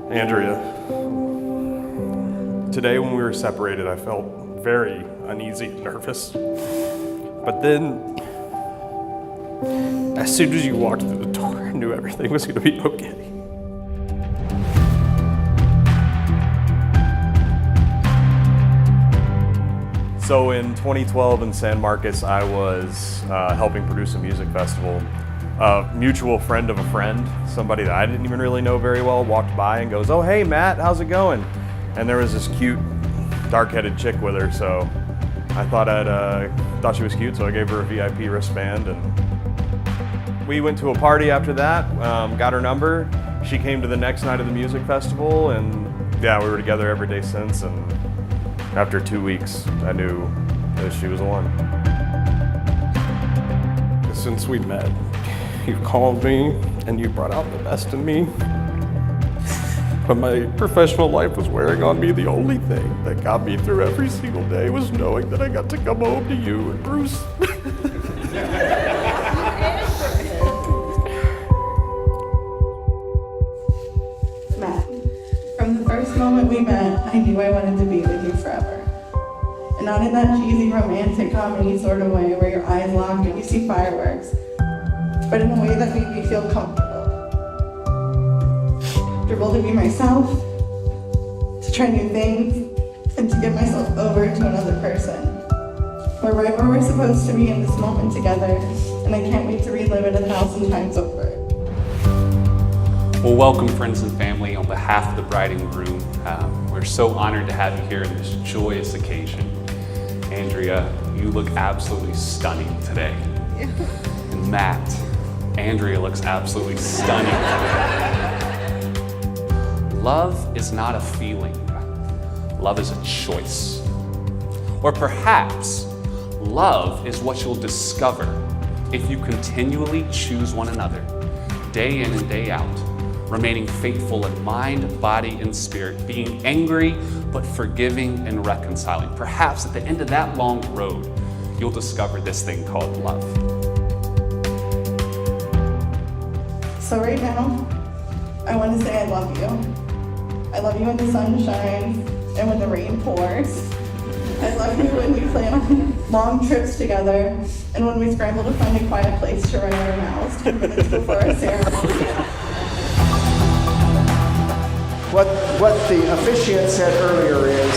Andrea, today when we were separated, I felt very uneasy and nervous. But then, as soon as you walked through the door, I knew everything was going to be okay. So in 2012 in San Marcos, I was helping produce a music festival. A mutual friend of a friend, somebody that I didn't even really know very well, walked by and goes, "Oh, hey, Matt, how's it going?" And there was this cute, dark-headed chick with her, so I thought she was cute, so I gave her a VIP wristband. And we went to a party after that, got her number. She came to the next night of the music festival, and yeah, we were together every day since. And after 2 weeks, I knew that she was the one. Since we met, you called me and you brought out the best in me. But my professional life was wearing on me. The only thing that got me through every single day was knowing that I got to come home to you and Bruce. Matt, from the first moment we met, I knew I wanted to be with you forever. And not in that cheesy romantic comedy sort of way where your eyes lock and you see fireworks, but in a way that made me feel comfortable. Comfortable to be myself, to try new things, and to give myself over to another person. We're right where we're supposed to be in this moment together, and I can't wait to relive it 1,000 times over. Well, welcome friends and family. On behalf of the bride and groom, we're so honored to have you here in this joyous occasion. Andrea, you look absolutely stunning today. Yeah. And Matt, Andrea looks absolutely stunning today. Love is not a feeling. Love is a choice. Or perhaps love is what you'll discover if you continually choose one another, day in and day out, remaining faithful in mind, body, and spirit, being angry, but forgiving and reconciling. Perhaps at the end of that long road, you'll discover this thing called love. So right now, I want to say I love you. I love you when the sun shines and when the rain pours. I love you when we plan on long trips together and when we scramble to find a quiet place to run our mouths 10 minutes before our ceremony. What the officiant said earlier is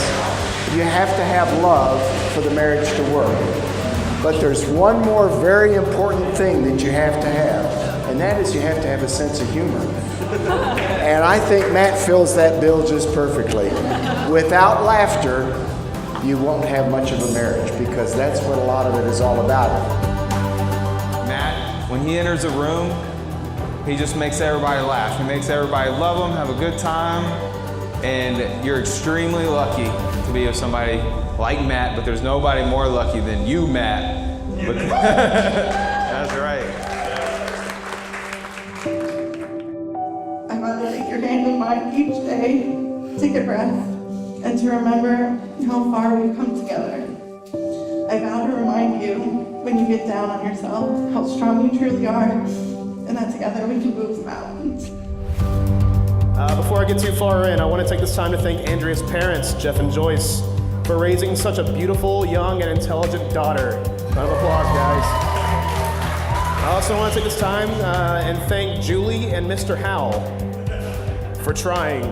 you have to have love for the marriage to work. But there's one more very important thing that you have to have, and that is you have to have a sense of humor. And I think Matt fills that bill just perfectly. Without laughter, you won't have much of a marriage, because that's what a lot of it is all about. Matt, when he enters a room, he just makes everybody laugh. He makes everybody love him, have a good time, and you're extremely lucky to be with somebody like Matt, but there's nobody more lucky than you, Matt. That's right. I want to take your hand in mine each day, take a breath, and to remember how far we've come together. I vow to remind you, when you get down on yourself, how strong you truly are, and that together we can move mountains. Before I get too far in, I want to take this time to thank Andrea's parents, Jeff and Joyce, for raising such a beautiful, young, and intelligent daughter. Round of applause, guys. I also want to take this time and thank Julie and Mr. Howell for trying.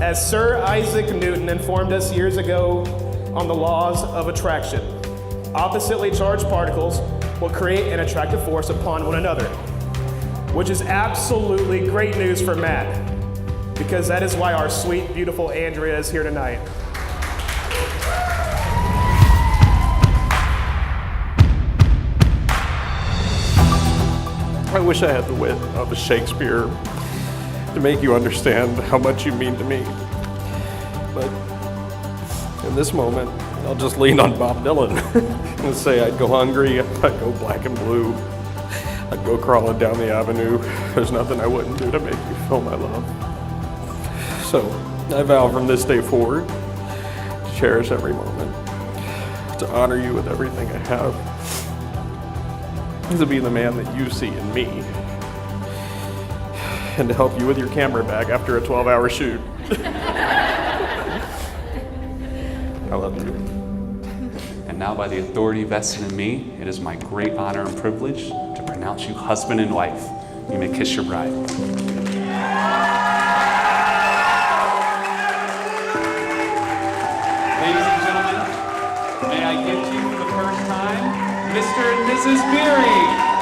As Sir Isaac Newton informed us years ago on the laws of attraction, oppositely charged particles will create an attractive force upon one another, which is absolutely great news for Matt, because that is why our sweet, beautiful Andrea is here tonight. I wish I had the wit of a Shakespeare to make you understand how much you mean to me. But in this moment, I'll just lean on Bob Dylan and say I'd go hungry, I'd go black and blue, I'd go crawling down the avenue. There's nothing I wouldn't do to make you feel my love. So I vow from this day forward to cherish every moment, to honor you with everything I have, to be the man that you see in me. and to help you with your camera bag after a 12-hour shoot. I love you. And now, by the authority vested in me, it is my great honor and privilege to pronounce you husband and wife. You may kiss your bride. Ladies and gentlemen, may I give to you for the first time, Mr. and Mrs. Beery.